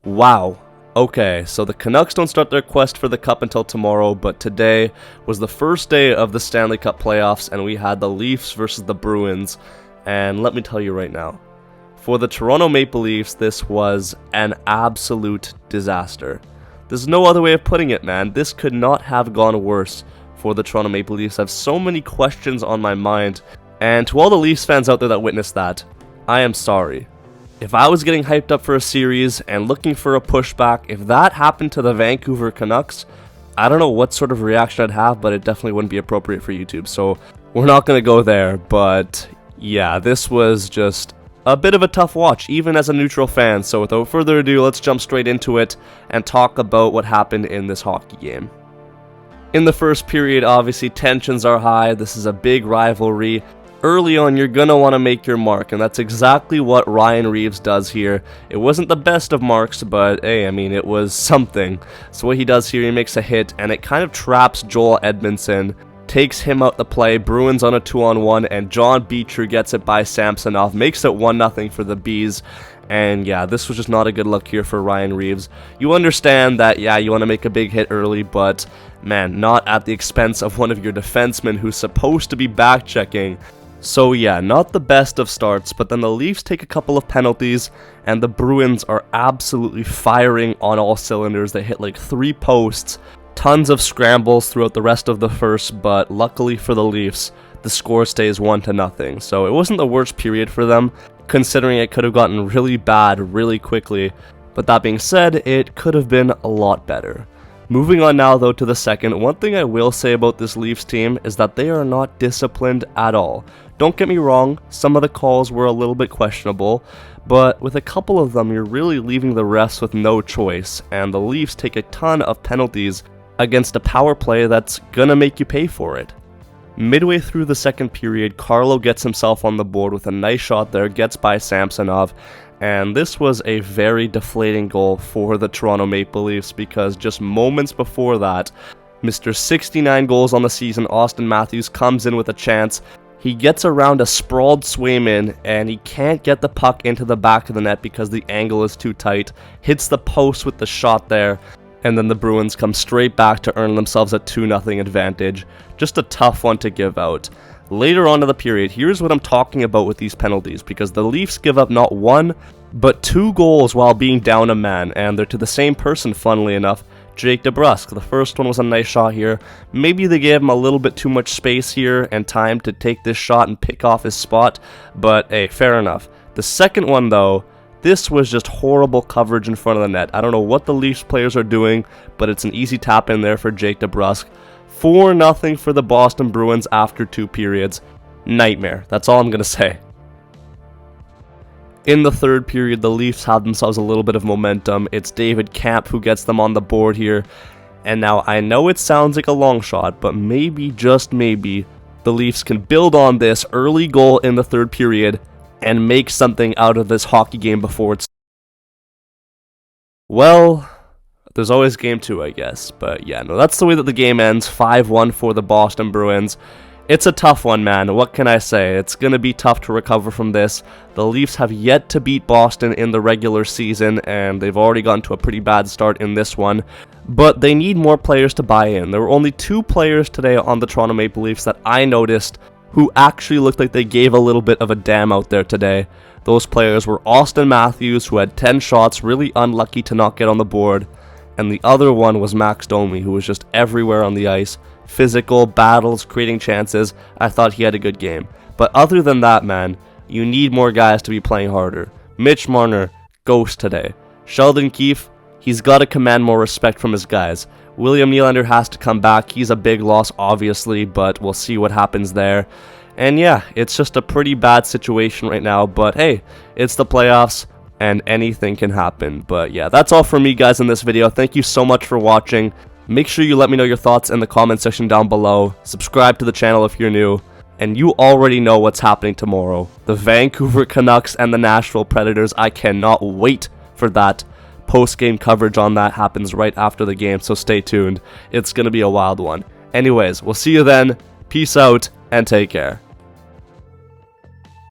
Wow. Okay, so the Canucks don't start their quest for the Cup until tomorrow, but today was the first day of the Stanley Cup playoffs, and we had the Leafs versus the Bruins, and let me tell you right now, for the Toronto Maple Leafs, this was an absolute disaster. There's no other way of putting it, man. This could not have gone worse for the Toronto Maple Leafs. I have so many questions on my mind, and to all the Leafs fans out there that witnessed that, I am sorry. If I was getting hyped up for a series and looking for a pushback, if that happened to the Vancouver Canucks, I don't know what sort of reaction I'd have, but it definitely wouldn't be appropriate for YouTube, so we're not going to go there. But yeah, this was just a bit of a tough watch, even as a neutral fan. So without further ado, let's jump straight into it and talk about what happened in this hockey game. In the first period, obviously tensions are high. This is a big rivalry. Early on, you're going to want to make your mark, and that's exactly what Ryan Reaves does here. It wasn't the best of marks, but hey, I mean, it was something. So what he does here, he makes a hit, and it kind of traps Joel Edmondson, takes him out the play. Bruins on a 2-on-1, and John Beecher gets it by Samsonov, makes it 1-0 for the Bees. And yeah, this was just not a good look here for Ryan Reaves. You understand that, yeah, you want to make a big hit early, but man, not at the expense of one of your defensemen who's supposed to be back-checking. So yeah, not the best of starts, but then the Leafs take a couple of penalties, and the Bruins are absolutely firing on all cylinders. They hit like 3 posts, tons of scrambles throughout the rest of the first, but luckily for the Leafs, the score stays 1-0. So it wasn't the worst period for them, considering it could have gotten really bad really quickly, but that being said, it could have been a lot better. Moving on now though to the second, one thing I will say about this Leafs team is that they are not disciplined at all. Don't get me wrong, some of the calls were a little bit questionable, but with a couple of them you're really leaving the refs with no choice, and the Leafs take a ton of penalties against a power play that's gonna make you pay for it. Midway through the second period, Carlo gets himself on the board with a nice shot there, gets by Samsonov, and this was a very deflating goal for the Toronto Maple Leafs because just moments before that, Mr. 69 goals on the season, Auston Matthews, comes in with a chance. He gets around a sprawled Swayman, and he can't get the puck into the back of the net because the angle is too tight. Hits the post with the shot there, and then the Bruins come straight back to earn themselves a 2-0 advantage. Just a tough one to give out. Later on in the period, here's what I'm talking about with these penalties, because the Leafs give up not 1, but 2 goals while being down a man, and they're to the same person, funnily enough, Jake DeBrusk. The first one was a nice shot here. Maybe they gave him a little bit too much space here and time to take this shot and pick off his spot, but hey, fair enough. The second one though, this was just horrible coverage in front of the net. I don't know what the Leafs players are doing, but it's an easy tap in there for Jake DeBrusk. 4-0 for the Boston Bruins after 2 periods. Nightmare. That's all I'm going to say. In the third period, the Leafs have themselves a little bit of momentum. It's David Kampf who gets them on the board here. And now I know it sounds like a long shot, but maybe, just maybe, the Leafs can build on this early goal in the third period and make something out of this hockey game before it's... Well, there's always game 2, I guess. But yeah, no, that's the way that the game ends. 5-1 for the Boston Bruins. It's a tough one, man. What can I say? It's going to be tough to recover from this. The Leafs have yet to beat Boston in the regular season, and they've already gotten to a pretty bad start in this one. But they need more players to buy in. There were only 2 players today on the Toronto Maple Leafs that I noticed who actually looked like they gave a little bit of a damn out there today. Those players were Auston Matthews, who had 10 shots, really unlucky to not get on the board, and the other one was Max Domi, who was just everywhere on the ice. Physical, battles, creating chances. I thought he had a good game. But other than that, man, you need more guys to be playing harder. Mitch Marner, ghost today. Sheldon Keefe, he's got to command more respect from his guys. William Nylander has to come back. He's a big loss, obviously, but we'll see what happens there. And yeah, it's just a pretty bad situation right now, but hey, it's the playoffs, and anything can happen. But yeah, that's all from me, guys, in this video. Thank you so much for watching. Make sure you let me know your thoughts in the comment section down below. Subscribe to the channel if you're new. And you already know what's happening tomorrow. The Vancouver Canucks and the Nashville Predators. I cannot wait for that. Post-game coverage on that happens right after the game, so stay tuned. It's going to be a wild one. Anyways, we'll see you then. Peace out, and take care.